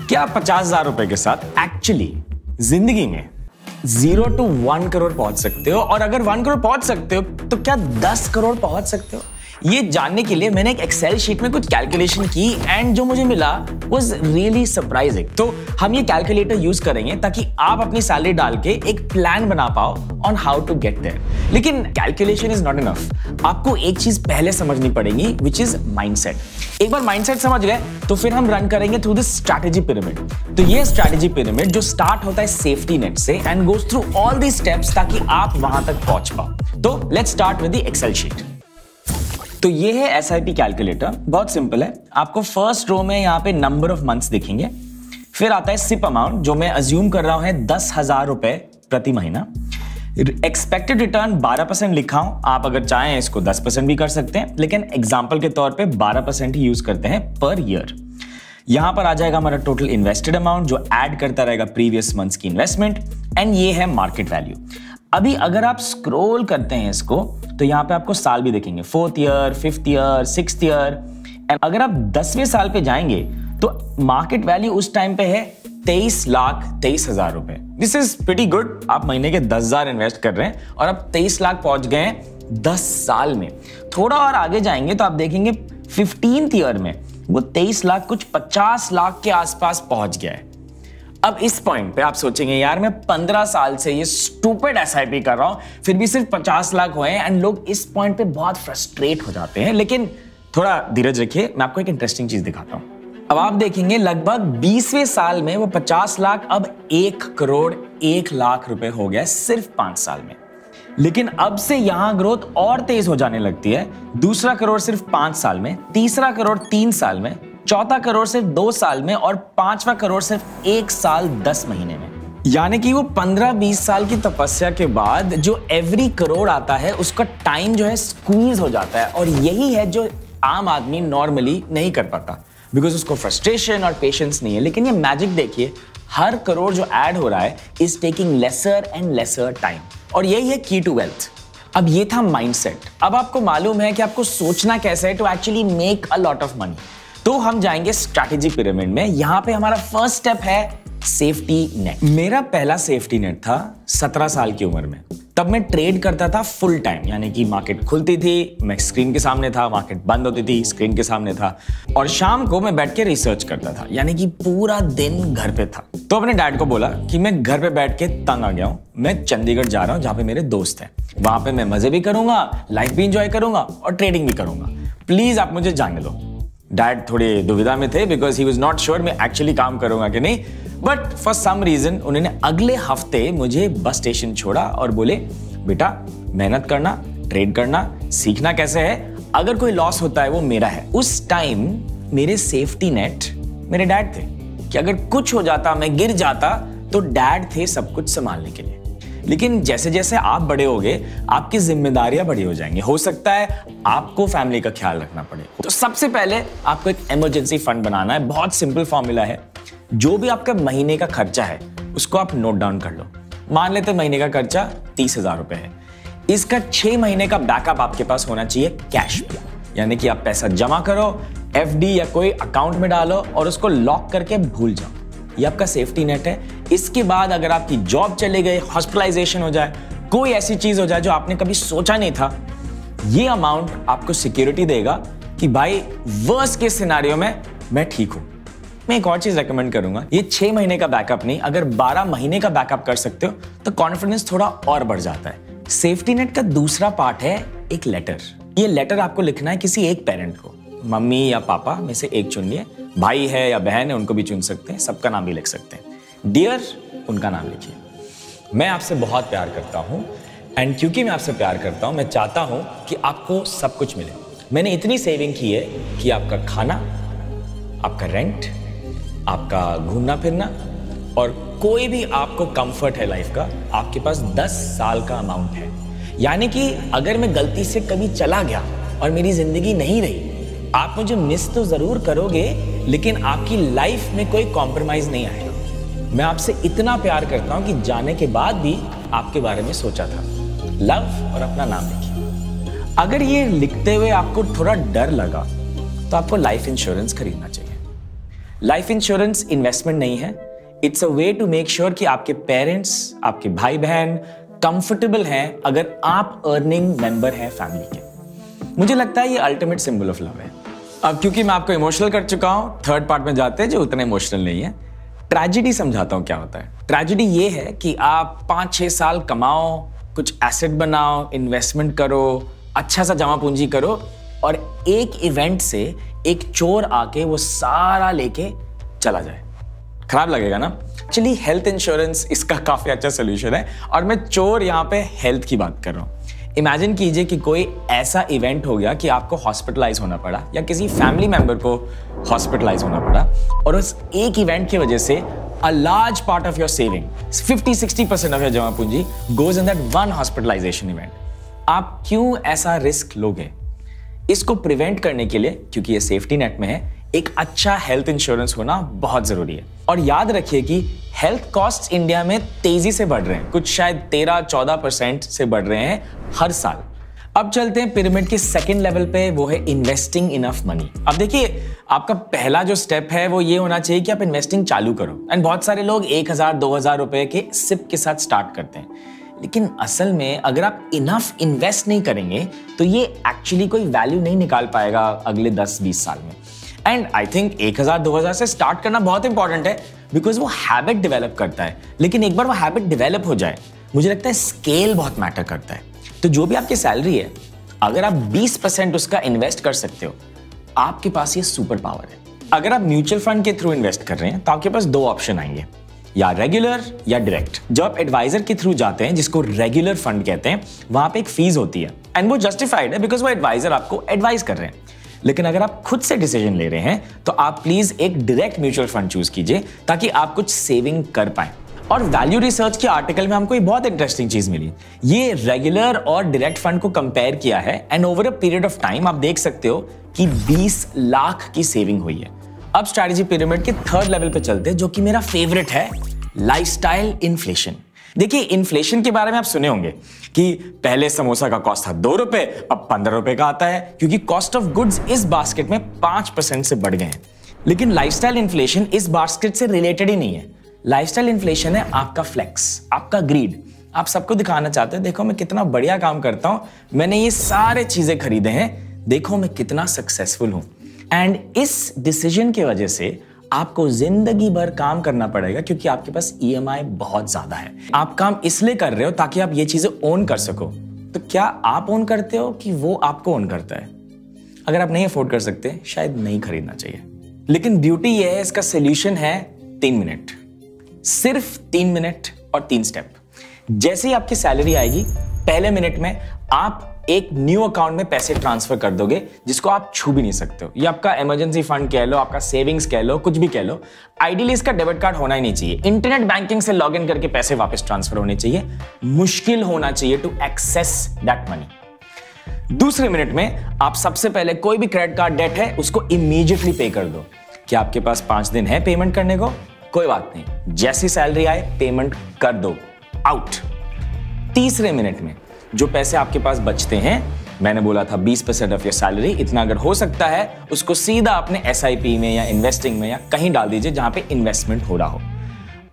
क्या आप 50,000 रुपए के साथ एक्चुअली जिंदगी में 0 to 1 करोड़ पहुंच सकते हो? और अगर 1 करोड़ पहुंच सकते हो तो क्या 10 करोड़ पहुंच सकते हो? ये जानने के लिए मैंने एक एक्सेल शीट में कुछ कैलकुलेशन की एंड जो मुझे मिला वाज रियली सरप्राइजिंग। तो हम ये कैलकुलेटर यूज करेंगे ताकि आप अपनी सैलरी डाल के एक प्लान बना पाओ on how to get there. लेकिन कैलकुलेशन इज नॉट इनफ, आपको एक चीज पहले समझनी पड़ेगी विच इज माइंडसेट। एक बार माइंडसेट समझ गए तो फिर हम रन करेंगे थ्रू दिस स्ट्रैटेजी पिरामिड। तो ये स्ट्रैटेजी पिरामिड जो स्टार्ट होता है सेफ्टी नेट से and goes through all the steps ताकि आप वहां तक पहुंच पाओ। तो let's start with the excel sheet. तो ये है एसआईपी कैलकुलेटर, बहुत सिंपल है। आपको फर्स्ट रो में यहाँ पे नंबर ऑफ मंथ्स दिखेंगे, फिर आता है सिप अमाउंट जो मैं अज्यूम कर रहा हूं है 10,000 रुपए प्रति महीना। एक्सपेक्टेड रिटर्न 12% लिखा हूं, आप अगर चाहें इसको 10% भी कर सकते हैं, लेकिन एग्जाम्पल के तौर पे 12% ही यूज करते हैं पर ईयर। यहां पर आ जाएगा हमारा टोटल इन्वेस्टेड अमाउंट जो ऐड करता रहेगा प्रीवियस मंथ्स की इन्वेस्टमेंट, एंड ये है मार्केट वैल्यू। अभी अगर आप स्क्रॉल करते हैं इसको तो यहाँ पे आपको साल भी देखेंगे, 4th year, 5th year, 6th year. And अगर आप 10वें साल पे जाएंगे तो मार्केट वैल्यू उस टाइम पे है 23,23,000 रुपए। This is pretty good. आप महीने के 10,000 इन्वेस्ट कर रहे हैं और आप 23 लाख पहुंच गए हैं 10 साल में। थोड़ा और आगे जाएंगे तो आप देखेंगे 15th ईयर में वो 23 लाख कुछ 50 लाख के आसपास पहुंच गया है। अब इस पॉइंट पे आप सोचेंगे यार मैं 15 साल से ये स्टूपिड एसआईपी कर रहा हूं फिर भी सिर्फ 50 लाख हुए हैं, एंड लोग इस पॉइंट पे बहुत फ्रस्ट्रेट हो जाते हैं। लेकिन थोड़ा धीरज रखिए, मैं आपको एक इंटरेस्टिंग चीज दिखाता हूं। अब आप देखेंगे लगभग 20वें साल में वो 50 लाख अब 1 करोड़ 1 लाख रुपए हो गया सिर्फ 5 साल में। लेकिन अब से यहां ग्रोथ और तेज हो जाने लगती है। दूसरा करोड़ सिर्फ 5 साल में, तीसरा करोड़ 3 साल में, चौथा करोड़ सिर्फ 2 साल में और 5वां करोड़ सिर्फ 1 साल 10 महीने में। यानी कि वो 15-20 साल की तपस्या के बाद जो एवरी करोड़ आता है उसका टाइम जो है स्क्वीज हो जाता है, और यही है जो आम आदमी नॉर्मली नहीं कर पाता बिकॉज उसको फ्रस्ट्रेशन और पेशेंस नहीं है। लेकिन ये मैजिक देखिए, हर करोड़ जो ऐड हो रहा है is taking lesser and lesser time, और यही है की टू वेल्थ। अब ये था माइंडसेट। अब आपको मालूम है कि आपको सोचना कैसे है to actually make a lot of money. तो हम जाएंगे स्ट्रैटेजी पिरामिड में। यहां पे हमारा फर्स्ट स्टेप है सेफ्टी नेट। मेरा पहला सेफ्टी नेट था 17 साल की उम्र में। तब मैं ट्रेड करता था फुल टाइम, यानी कि मार्केट खुलती थी मैं स्क्रीन के सामने था, मार्केट बंद होती थी स्क्रीन के सामने था, और शाम को मैं बैठ के रिसर्च करता था, यानी कि पूरा दिन घर पे था। तो अपने डैड को बोला कि मैं घर पे बैठ के तंग आ गया हूं, मैं चंडीगढ़ जा रहा हूं जहां पे मेरे दोस्त हैं, वहां पे मैं मजे भी करूंगा, लाइफ भी इंजॉय करूंगा और ट्रेडिंग भी करूंगा, प्लीज आप मुझे जाने दो। डैड थोड़े दुविधा में थे because he was not sure मैं एक्चुअली काम करूंगा कि नहीं, बट फॉर सम रीजन उन्होंने अगले हफ्ते मुझे बस स्टेशन छोड़ा और बोले बेटा मेहनत करना, ट्रेड करना, सीखना कैसे है, अगर कोई लॉस होता है वो मेरा है। उस टाइम मेरे सेफ्टी नेट मेरे डैड थे कि अगर कुछ हो जाता, मैं गिर जाता, तो डैड थे सब कुछ संभालने के लिए। लेकिन जैसे जैसे आप बड़े होगे आपकी जिम्मेदारियां बड़ी हो जाएंगी, हो सकता है आपको फैमिली का ख्याल रखना पड़े। तो सबसे पहले आपको एक इमरजेंसी फंड बनाना है। बहुत सिंपल फॉर्मूला है, जो भी आपका महीने का खर्चा है उसको आप नोट डाउन कर लो। मान लेते महीने का खर्चा 30,000 रुपए है, इसका 6 महीने का बैकअप आपके पास होना चाहिए कैश में, यानी कि आप पैसा जमा करो, एफडी या कोई अकाउंट में डालो और उसको लॉक करके भूल जाओ। ये आपका सेफ्टी नेट है। इसके बाद अगर आपकी जॉब चले गए, हॉस्पिटलाइजेशन हो जाए, कोई ऐसी चीज हो जाए जो आपने कभी सोचा नहीं था, ये अमाउंट आपको सिक्योरिटी देगा कि भाई वर्स्ट केस सिनेरियो में मैं ठीक हूं। मैं एक और चीज रेकमेंड करूंगा, ये 6 महीने का बैकअप नहीं, अगर 12 महीने का बैकअप कर सकते हो तो कॉन्फिडेंस थोड़ा और बढ़ जाता है। सेफ्टी नेट का दूसरा पार्ट है एक लेटर। ये लेटर आपको लिखना है किसी एक पेरेंट को, मम्मी या पापा में से एक चुनिए, भाई है या बहन है उनको भी चुन सकते हैं, सबका नाम भी लिख सकते हैं। डियर उनका नाम लिखिए, मैं आपसे बहुत प्यार करता हूं, एंड क्योंकि मैं आपसे प्यार करता हूं मैं चाहता हूं कि आपको सब कुछ मिले। मैंने इतनी सेविंग की है कि आपका खाना, आपका रेंट, आपका घूमना फिरना और कोई भी आपको कंफर्ट है लाइफ का, आपके पास 10 साल का अमाउंट है। यानी कि अगर मैं गलती से कभी चला गया और मेरी जिंदगी नहीं रही, आप मुझे मिस तो जरूर करोगे लेकिन आपकी लाइफ में कोई कॉम्प्रोमाइज नहीं आएगा। मैं आपसे इतना प्यार करता हूं कि जाने के बाद भी आपके बारे में सोचा था। लव और अपना नाम लिखिए। अगर ये लिखते हुए आपको थोड़ा डर लगा तो आपको लाइफ इंश्योरेंस खरीदना चाहिए। लाइफ इंश्योरेंस इन्वेस्टमेंट नहीं है, it's a way to make sure कि आपके पेरेंट्स, आपके भाई बहन कंफर्टेबल हैं अगर आप अर्निंग मेंबर हैं फैमिली के। मुझे लगता है ये अल्टीमेट सिंबल ऑफ लव है। अब क्योंकि मैं आपको इमोशनल कर चुका हूं, थर्ड पार्ट में जाते हैं जो उतना इमोशनल नहीं है। ट्रेजेडी समझाता हूं क्या होता है। ट्रेजेडी ये है कि आप 5-6 साल कमाओ, कुछ एसेट बनाओ, इन्वेस्टमेंट करो, अच्छा सा जमा पूंजी करो और एक इवेंट से एक चोर आके वो सारा लेके चला जाए। खराब लगेगा ना? एक्चुअली हेल्थ इंश्योरेंस इसका काफी अच्छा सोल्यूशन है और मैं चोर यहां पे हेल्थ की बात कर रहा हूं। इमेजिन कीजिए कि कोई ऐसा इवेंट हो गया कि आपको हॉस्पिटलाइज होना पड़ा या किसी फैमिली मेंबर को हॉस्पिटलाइज होना पड़ा और उस एक इवेंट की वजह से a large part of your saving, 50-60% of your जमा पूंजी goes in that one hospitalization event. आप क्यों ऐसा रिस्क लोगे? इसको प्रिवेंट करने के लिए, क्योंकि ये सेफ्टी नेट में है, एक अच्छा हेल्थ इंश्योरेंस होना बहुत जरूरी है। और याद रखिए कि हेल्थ कॉस्ट्स इंडिया में तेजी से बढ़ रहे हैं, कुछ शायद 13-14% से बढ़ रहे हैं हर साल। अब चलते हैं पिरामिड के सेकंड लेवल पे, वो है इन्वेस्टिंग इनफ मनी। अब देखिए, आपका पहला जो स्टेप है वो ये होना चाहिए कि आप इन्वेस्टिंग चालू करो। एंड बहुत सारे लोग 1000-2000 रुपए के सिप के साथ स्टार्ट करते हैं, लेकिन असल में अगर आप इनफ इन्वेस्ट नहीं करेंगे तो ये एक्चुअली कोई वैल्यू नहीं निकाल पाएगा अगले 10-20 साल में। एंड आई थिंक 1000-2000 से स्टार्ट करना बहुत इंपॉर्टेंट है, बिकॉज वो हैबिट डेवलप करता है। लेकिन एक बार वो हैबिट डेवलप हो जाए, मुझे लगता है स्केल बहुत मैटर करता है। तो जो भी आपकी सैलरी है, अगर आप 20% उसका इन्वेस्ट कर सकते हो, आपके पास ये सुपर पावर है। अगर आप म्यूचुअल फंड के थ्रू इन्वेस्ट कर रहे हैं तो आपके पास 2 ऑप्शन आएंगे, या रेगुलर या डायरेक्ट। जब आप एडवाइजर के थ्रू जाते हैं, जिसको रेगुलर फंड कहते हैं, वहां पे एक फीस होती है एंड वो जस्टिफाइड है बिकॉज वो एडवाइजर आपको एडवाइस कर रहे हैं। लेकिन अगर आप खुद से डिसीजन ले रहे हैं तो आप प्लीज एक डायरेक्ट म्यूचुअल फंड चूज कीजिए ताकि आप कुछ सेविंग कर पाए। और वैल्यू रिसर्च के आर्टिकल में हमको एक बहुत इंटरेस्टिंग चीज मिली। ये रेगुलर और डायरेक्ट फंड को कंपेयर किया है and over a period of time आप देख सकते हो कि 20 लाख की सेविंग हुई है। अब स्ट्रैटेजी पिरामिड के थर्ड लेवल पे चलते हैं, जो कि मेरा फेवरेट है, लाइफस्टाइल इन्फ्लेशन। देखिए, इन्फ्लेशन के बारे में आप सुने होंगे कि पहले समोसा का कॉस्ट था 2 रुपए, अब 15 रुपए का आता है, क्योंकि कॉस्ट ऑफ गुड्स इस बास्केट में 5% से बढ़ गए हैं। लेकिन लाइफस्टाइल इन्फ्लेशन इस बास्केट से रिलेटेड ही नहीं है। लाइफस्टाइल इन्फ्लेशन है आपका फ्लेक्स, आपका ग्रीड। आप सबको दिखाना चाहते हो, देखो मैं कितना बढ़िया काम करता हूं, मैंने ये सारे चीजें खरीदे हैं, देखो मैं कितना सक्सेसफुल हूं। एंड इस डिसीजन की वजह से आपको जिंदगी भर काम करना पड़ेगा, क्योंकि आपके पास EMI बहुत ज्यादा है। आप काम इसलिए कर रहे हो ताकि आप ये चीजें ओन कर सको। तो क्या आप ओन करते हो कि वो आपको ओन करता है? अगर आप नहीं अफोर्ड कर सकते, शायद नहीं खरीदना चाहिए। लेकिन ब्यूटी ये है, इसका सोल्यूशन है 3 मिनट, सिर्फ 3 मिनट और 3 स्टेप। जैसे ही आपकी सैलरी आएगी, पहले मिनट में आप एक न्यू अकाउंट में पैसे ट्रांसफर कर दोगे, जिसको आप छू भी नहीं सकते हो। ये आपका इमरजेंसी फंड कह लो, आपका सेविंग्स कह लो, कुछ भी कह लो। आइडियली इसका डेबिट कार्ड होना ही नहीं चाहिए। इंटरनेट बैंकिंग से लॉगिन करके पैसे वापस ट्रांसफर होने चाहिए, मुश्किल होना चाहिए टू एक्सेस दैट मनी। दूसरे मिनट में आप सबसे पहले कोई भी क्रेडिट कार्ड डेट है उसको इमीडिएटली पे कर दो। क्या आपके पास 5 दिन है पेमेंट करने को? कोई बात नहीं, जैसी सैलरी आए पेमेंट कर दो, आउट। तीसरे मिनट में जो पैसे आपके पास बचते हैं, मैंने बोला था 20% ऑफ योर सैलरी, इतना अगर हो सकता है उसको सीधा अपने SIP में या इन्वेस्टिंग में या कहीं डाल दीजिए जहां पे इन्वेस्टमेंट हो रहा हो।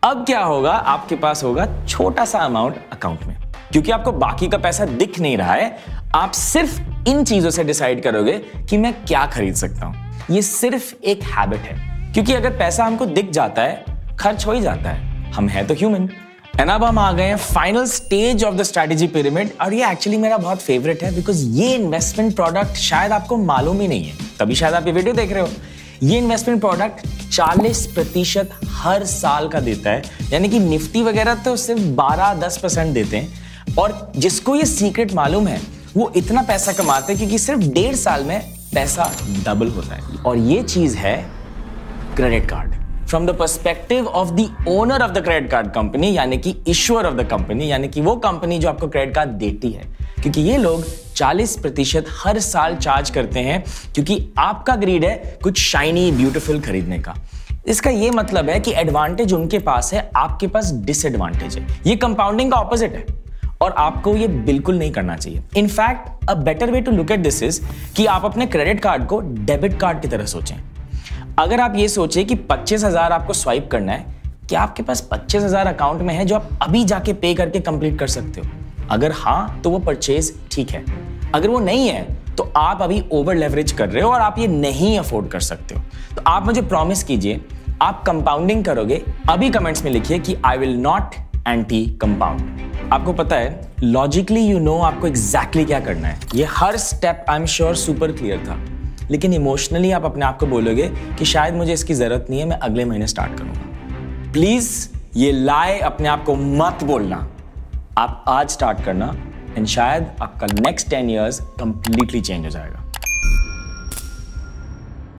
अब क्या होगा, आपके पास होगा छोटा सा अमाउंट अकाउंट में, क्योंकि आपको बाकी का पैसा दिख नहीं रहा है। आप सिर्फ इन चीजों से डिसाइड करोगे कि मैं क्या खरीद सकता हूं। ये सिर्फ एक हैबिट है, क्योंकि अगर पैसा हमको दिख जाता है, खर्च हो ही जाता है, हम हैं तो ह्यूमन। एंड अब हम आ गए हैं final stage of the strategy pyramid, और ये एक्चुअली मेरा बहुत फेवरेट है, बिकॉज ये इन्वेस्टमेंट प्रोडक्ट शायद आपको मालूम ही नहीं है, तभी शायद आप ये वीडियो देख रहे हो। ये इन्वेस्टमेंट प्रोडक्ट 40% हर साल का देता है, यानी कि निफ्टी वगैरह तो सिर्फ 12-10% देते हैं। और जिसको ये सीक्रेट मालूम है, वो इतना पैसा कमाते हैं क्योंकि सिर्फ 1.5 साल में पैसा डबल होता है। और ये चीज है credit card. From the perspective of the owner of the credit card company, यानी कि इश्यूअर ऑफ द कंपनी, यानी कि वो कंपनी जो आपको क्रेडिट कार्ड देती है, क्योंकि ये लोग 40% हर साल चार्ज करते हैं, क्योंकि आपका ग्रीड है कुछ शाइनी ब्यूटीफुल खरीदने का। इसका ये मतलब है कि एडवांटेज उनके पास है, आपके पास डिसएडवांटेज है। ये कंपाउंडिंग का ऑपोजिट है और आपको ये बिल्कुल नहीं करना चाहिए। In fact a better way to look at this is कि आप अपने क्रेडिट कार्ड को डेबिट कार्ड की तरह सोचें। अगर आप ये सोचे कि 25,000 आपको स्वाइप करना है, क्या आपके पास 25,000 अकाउंट में है जो आप अभी जाके पे करके कंप्लीट कर सकते हो? अगर हाँ, तो वो परचेज ठीक है। अगर वो नहीं है तो आप अभी ओवर लेवरेज कर रहे हो और आप ये नहीं अफोर्ड कर सकते हो। तो आप मुझे प्रॉमिस कीजिए, आप कंपाउंडिंग करोगे। अभी कमेंट्स में लिखिए कि I will not anti compound. आपको पता है, लॉजिकली यू नो आपको एग्जैक्टली क्या करना है। ये हर step I am sure super clear था, लेकिन इमोशनली आप अपने आप को बोलोगे कि शायद मुझे इसकी जरूरत नहीं है, मैं अगले महीने स्टार्ट करूंगा। प्लीज ये लाए अपने आप को मत बोलना। आप आज स्टार्ट करना एंड शायद आपका नेक्स्ट 10 years कंप्लीटली चेंज हो जाएगा।